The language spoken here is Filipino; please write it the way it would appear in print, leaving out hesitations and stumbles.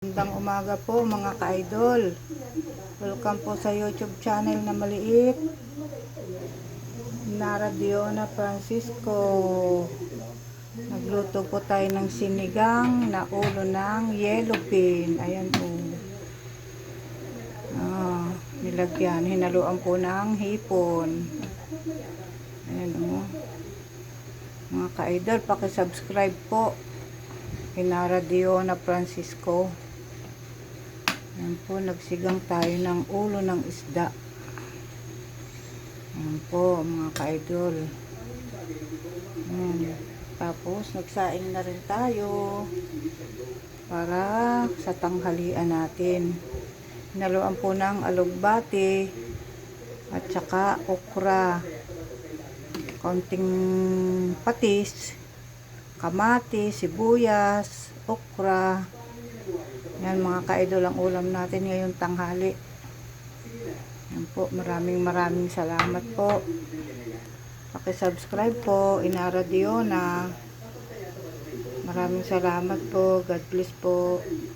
Magandang umaga po mga ka-idol. Welcome po sa YouTube channel na maliit. Nara Diona Francisco. Nagluto po tayo ng sinigang na ulo ng yellowfin. Ayan po. Nilagyan. Hinaluan po ng hipon. Ayan o. Mga ka-idol, pakisubscribe po. Nara Diona Francisco. Ayan po, nagsigang tayo ng ulo ng isda. Ayan po, mga ka-idol. Tapos, nagsaing na rin tayo para sa tanghalian natin. Hinaluan po ng alugbati at saka okra. Konting patis, kamatis, sibuyas, okra. Yan mga ka-idol ang ulam natin ngayong tanghali. Yan po, maraming salamat po. Paki-subscribe po, Nara Diona. Maraming salamat po. God bless po.